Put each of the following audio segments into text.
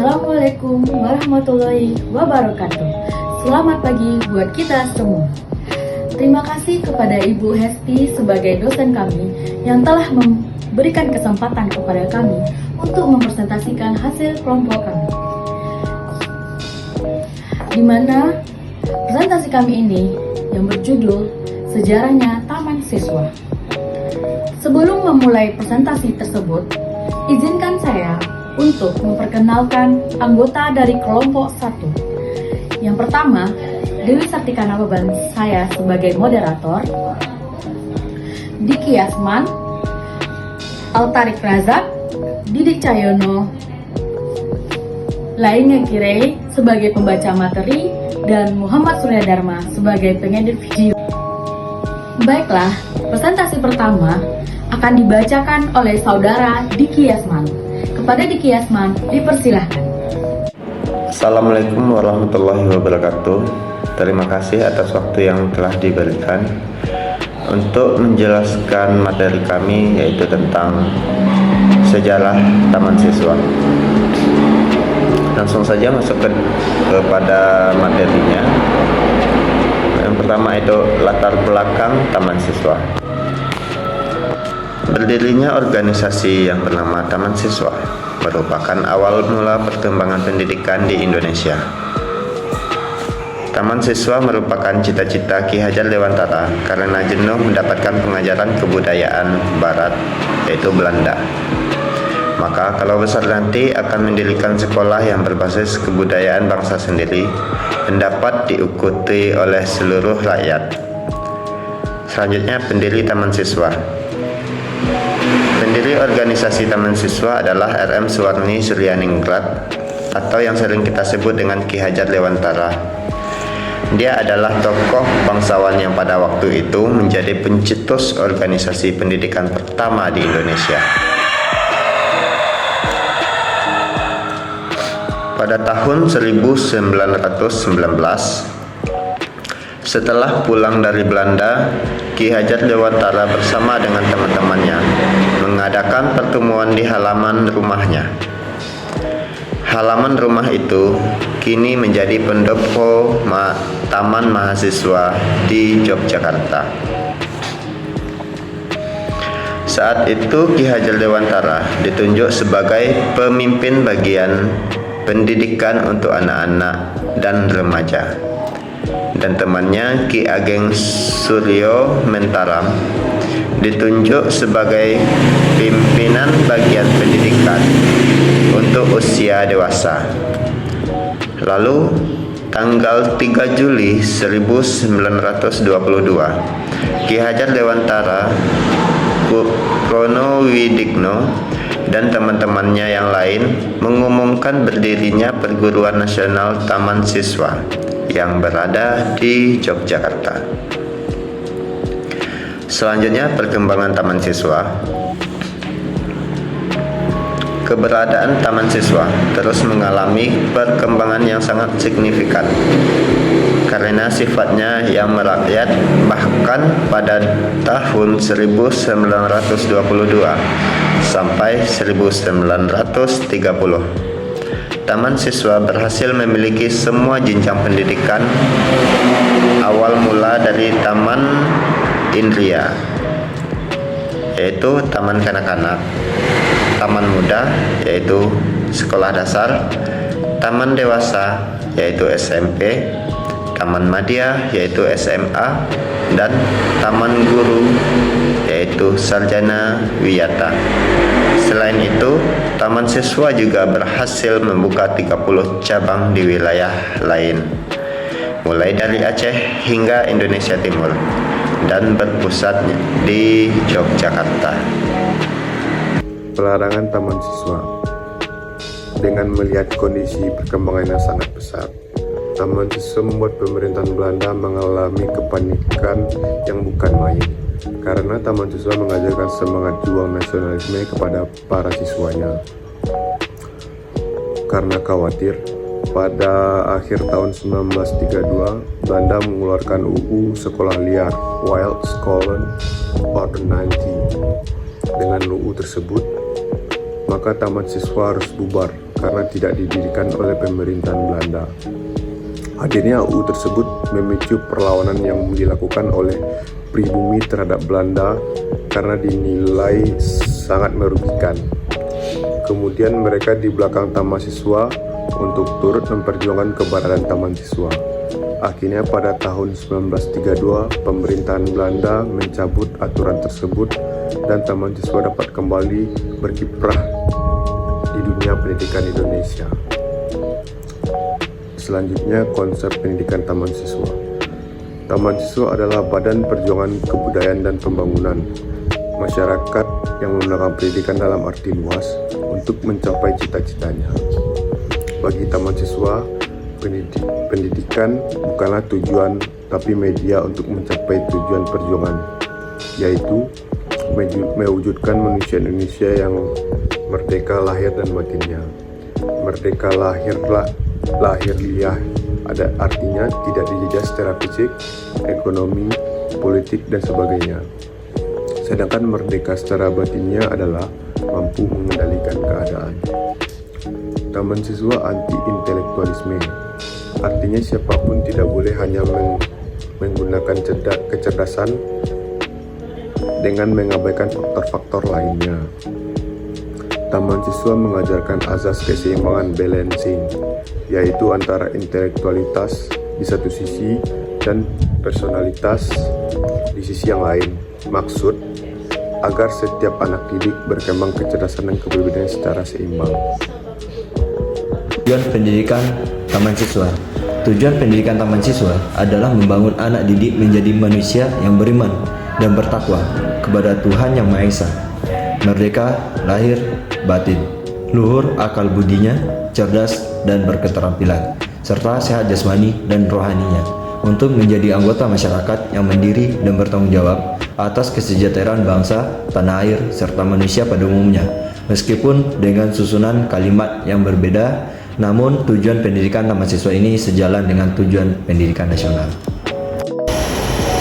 Assalamualaikum warahmatullahi wabarakatuh. Selamat pagi buat kita semua. Terima kasih kepada Ibu Hesti sebagai dosen kami yang telah memberikan kesempatan kepada kami untuk mempresentasikan hasil kelompok kami. Di mana presentasi kami ini yang berjudul Sejarahnya Taman Siswa. Sebelum memulai presentasi tersebut, izinkan saya untuk memperkenalkan anggota dari kelompok 1. Yang pertama, Dewi Sartika Nababan, saya sebagai moderator. Diki Yasman, Altarik Razak, Didik Cahyono, Lainnya Kirei sebagai pembaca materi, dan Muhammad Surya Dharma sebagai pengedit video. Baiklah, presentasi pertama akan dibacakan oleh saudara Diki Yasman. Kepada Diki Yasman, dipersilahkan. Assalamualaikum warahmatullahi wabarakatuh. Terima kasih atas waktu yang telah diberikan untuk menjelaskan materi kami, yaitu tentang sejarah Taman Siswa. Langsung saja masuk kepada materinya. Yang pertama itu latar belakang Taman Siswa. Berdirinya organisasi yang bernama Taman Siswa merupakan awal mula perkembangan pendidikan di Indonesia. Taman Siswa merupakan cita-cita Ki Hajar Dewantara karena jenuh mendapatkan pengajaran kebudayaan Barat, yaitu Belanda. Maka kalau besar nanti akan mendirikan sekolah yang berbasis kebudayaan bangsa sendiri dan dapat diikuti oleh seluruh rakyat. Selanjutnya, pendiri Taman Siswa. Pendiri organisasi Taman Siswa adalah RM Suwarni Suryaningrat atau yang sering kita sebut dengan Ki Hajar Dewantara. Dia adalah tokoh bangsawan yang pada waktu itu menjadi pencetus organisasi pendidikan pertama di Indonesia. Pada tahun 1919, setelah pulang dari Belanda, Ki Hajar Dewantara bersama dengan teman-temannya mengadakan pertemuan di halaman rumahnya. Halaman rumah itu kini menjadi pendopo Taman Mahasiswa di Yogyakarta. Saat itu Ki Hajar Dewantara ditunjuk sebagai pemimpin bagian pendidikan untuk anak-anak dan remaja, dan temannya Ki Ageng Suryo Mentaram ditunjuk sebagai pimpinan bagian pendidikan untuk usia dewasa. Lalu tanggal 3 Juli 1922, Ki Hajar Dewantara, Prono Widikno dan teman-temannya yang lain mengumumkan berdirinya Perguruan Nasional Taman Siswa yang berada di Yogyakarta. Selanjutnya, perkembangan Taman Siswa. Keberadaan Taman Siswa terus mengalami perkembangan yang sangat signifikan karena sifatnya yang merakyat. Bahkan pada tahun 1922 sampai 1930, Taman Siswa berhasil memiliki semua jenjang pendidikan, awal mula dari Taman Indria, yaitu taman kanak-kanak, taman muda, yaitu sekolah dasar, taman dewasa, yaitu SMP, taman madya, yaitu SMA, dan taman guru, yaitu sarjana wiyata. Selain itu, Taman Siswa juga berhasil membuka 30 cabang di wilayah lain, mulai dari Aceh hingga Indonesia Timur, dan berpusat di Yogyakarta. Pelarangan Taman Siswa. Dengan melihat kondisi perkembangan yang sangat pesat, Taman Siswa membuat pemerintahan Belanda mengalami kepanikan yang bukan main, karena Taman Siswa mengajarkan semangat juang nasionalisme kepada para siswanya. Karena khawatir, pada akhir tahun 1932, Belanda mengeluarkan UU Sekolah Liar Wild School Order 90. Dengan UU tersebut, maka Taman Siswa harus bubar karena tidak didirikan oleh pemerintahan Belanda. Hadirnya UU tersebut memicu perlawanan yang dilakukan oleh pribumi terhadap Belanda karena dinilai sangat merugikan. Kemudian mereka di belakang taman siswa untuk turut memperjuangkan keberadaan taman siswa. Akhirnya pada tahun 1932 pemerintahan Belanda mencabut aturan tersebut dan taman siswa dapat kembali berkiprah di dunia pendidikan Indonesia. Selanjutnya, konsep pendidikan taman siswa. Taman siswa adalah badan perjuangan kebudayaan dan pembangunan masyarakat yang menggunakan pendidikan dalam arti luas untuk mencapai cita-citanya. Bagi taman siswa, pendidikan bukanlah tujuan tapi media untuk mencapai tujuan perjuangan, yaitu mewujudkan manusia Indonesia yang merdeka lahir dan batinnya. Merdeka lahiriah ada artinya tidak dijajah secara fisik, ekonomi, politik, dan sebagainya. Sedangkan merdeka secara batinnya adalah mampu mengendalikan keadaan. Taman siswa anti-intelektualisme, artinya siapapun tidak boleh hanya menggunakan kecerdasan dengan mengabaikan faktor-faktor lainnya. Taman siswa mengajarkan azas keseimbangan balancing, yaitu antara intelektualitas di satu sisi dan personalitas di sisi yang lain. Maksud agar setiap anak didik berkembang kecerdasan dan kepribadian secara seimbang. Tujuan pendidikan taman siswa. Tujuan pendidikan taman siswa adalah membangun anak didik menjadi manusia yang beriman dan bertakwa kepada Tuhan Yang Maha Esa, merdeka lahir batin, luhur akal budinya, cerdas dan berketerampilan, serta sehat jasmani dan rohaninya, untuk menjadi anggota masyarakat yang mandiri dan bertanggung jawab atas kesejahteraan bangsa, tanah air, serta manusia pada umumnya. Meskipun dengan susunan kalimat yang berbeda, namun tujuan pendidikan taman siswa ini sejalan dengan tujuan pendidikan nasional.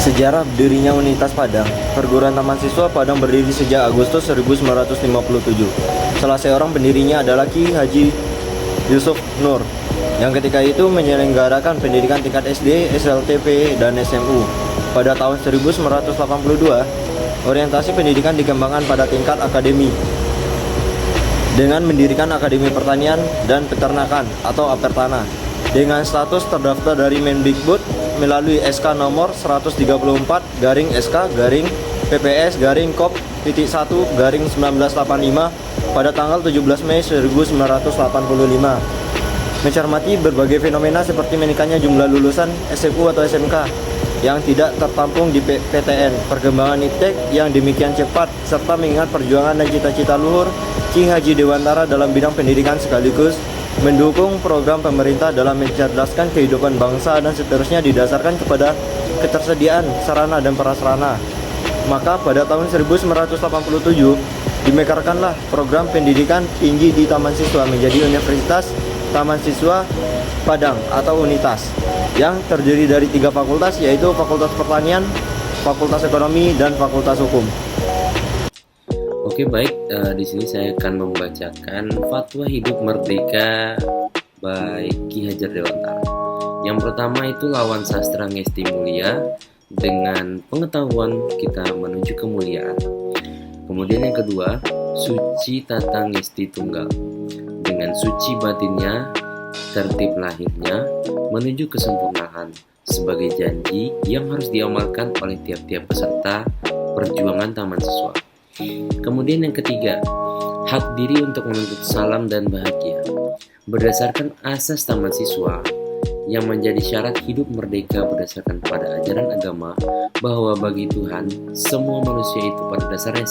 Sejarah berdirinya Universitas Padang. Perguruan Taman Siswa Padang berdiri sejak Agustus 1957. Salah seorang pendirinya adalah Ki Haji Yusuf Nur, yang ketika itu menyelenggarakan pendidikan tingkat SD, SLTP, dan SMU. Pada tahun 1982, orientasi pendidikan dikembangkan pada tingkat akademi dengan mendirikan Akademi Pertanian dan Peternakan atau Apertana dengan status terdaftar dari Mendikbud melalui SK nomor 134-PPS-Kop-1-1985 pada tanggal 17 Mei 1985. Mencermati berbagai fenomena seperti meningkatnya jumlah lulusan SMU atau SMK yang tidak tertampung di PTN, perkembangan iptek yang demikian cepat, serta mengingat perjuangan dan cita-cita luhur Ki Haji Dewantara dalam bidang pendidikan sekaligus mendukung program pemerintah dalam mencerdaskan kehidupan bangsa dan seterusnya didasarkan kepada ketersediaan sarana dan prasarana. Maka pada tahun 1987 dimekarkanlah program pendidikan tinggi di Taman Siswa menjadi Universitas Taman Siswa Padang atau UNITAS, yang terdiri dari 3 fakultas, yaitu Fakultas Pertanian, Fakultas Ekonomi, dan Fakultas Hukum. Oke, baik, di sini saya akan membacakan Fatwa Hidup Merdeka by Ki Hajar Dewantara. Yang pertama itu lawan sastra ngesti mulia, dengan pengetahuan kita menuju kemuliaan. Kemudian yang kedua, suci tata ngesti tunggal, dengan suci batinnya, tertib lahirnya, menuju kesempurnaan sebagai janji yang harus diamalkan oleh tiap-tiap peserta perjuangan taman siswa. Kemudian yang ketiga, hak diri untuk menuntut salam dan bahagia, berdasarkan asas taman siswa yang menjadi syarat hidup merdeka berdasarkan pada ajaran agama bahwa bagi Tuhan semua manusia itu pada dasarnya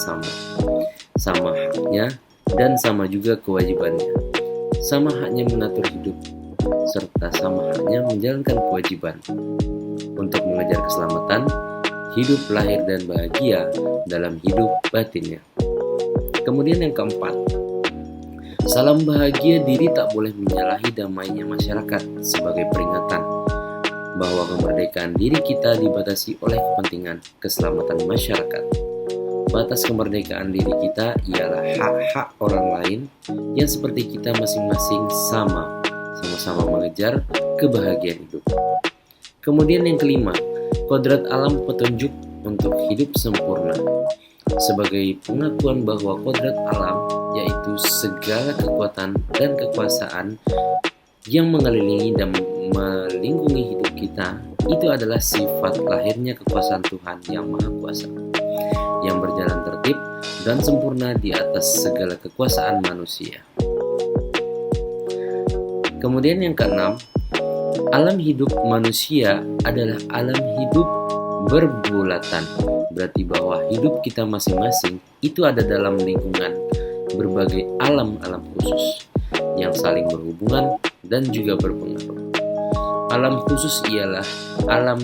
sama haknya dan sama juga kewajibannya, sama haknya mengatur hidup serta sama haknya menjalankan kewajiban untuk mengejar keselamatan hidup lahir dan bahagia dalam hidup batinnya. Kemudian yang keempat, salam bahagia diri tak boleh menyalahi damainya masyarakat sebagai peringatan bahwa kemerdekaan diri kita dibatasi oleh kepentingan keselamatan masyarakat. batas kemerdekaan diri kita ialah hak-hak orang lain yang seperti kita masing-masing sama-sama mengejar kebahagiaan hidup. Kemudian yang kelima, kodrat alam petunjuk untuk hidup sempurna. Sebagai pengakuan bahwa kodrat alam, yaitu segala kekuatan dan kekuasaan yang mengelilingi dan melingkungi hidup kita, itu adalah sifat lahirnya kekuasaan Tuhan yang Maha Kuasa, yang berjalan tertib dan sempurna di atas segala kekuasaan manusia. Kemudian yang keenam, alam hidup manusia adalah alam hidup berbulatan. Berarti bahwa hidup kita masing-masing itu ada dalam lingkungan berbagai alam-alam khusus yang saling berhubungan dan juga berpengaruh. Alam khusus ialah alam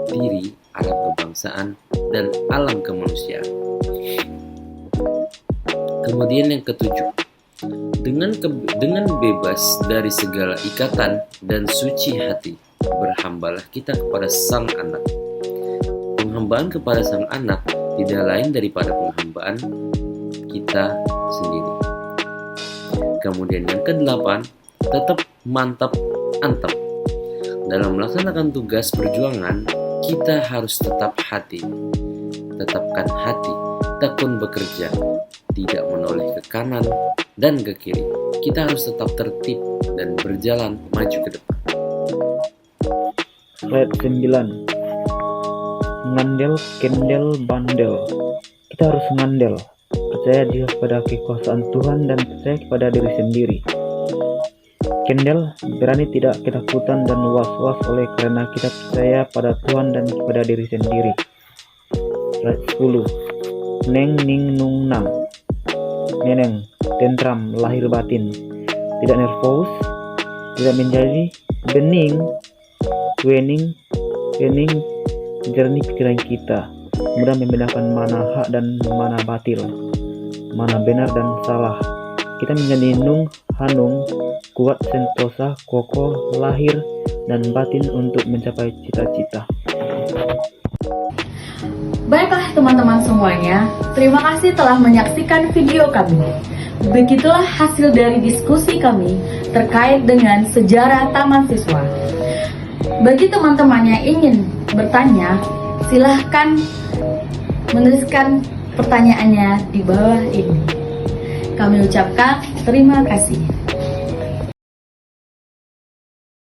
diri, alam kebangsaan, dan alam kemanusiaan. Kemudian yang ketujuh, dengan bebas dari segala ikatan dan suci hati, berhambalah kita kepada Sang Anak. Penghambaan kepada Sang Anak tidak lain daripada penghambaan kita sendiri. Kemudian yang kedelapan, tetap mantap antep. Dalam melaksanakan tugas perjuangan, kita harus tetapkan hati, tekun bekerja, tidak menoleh ke kanan dan ke kiri. Kita harus tetap tertib dan berjalan maju ke depan. Slide 9. Ngandel, kendel, bandel. Kita harus ngandel, percaya dia kepada kekuasaan Tuhan dan percaya kepada diri sendiri. Kendel, berani tidak ketakutan dan was-was oleh karena kita percaya pada Tuhan dan kepada diri sendiri. Slide 10. Neng, ning, nung, nang. Neneng, tentram, lahir batin. Tidak nervous, tidak menjadi bening, wening, jernih pikiran kita, mudah membedakan mana hak dan mana batil, mana benar dan salah. Kita menjadi nung, hanung, kuat, sentosa, kokoh, lahir, dan batin untuk mencapai cita-cita. Baiklah teman-teman semuanya, terima kasih telah menyaksikan video kami. Begitulah hasil dari diskusi kami terkait dengan sejarah Taman Siswa. Bagi teman-teman yang ingin bertanya, silahkan menuliskan pertanyaannya di bawah ini. Kami ucapkan terima kasih.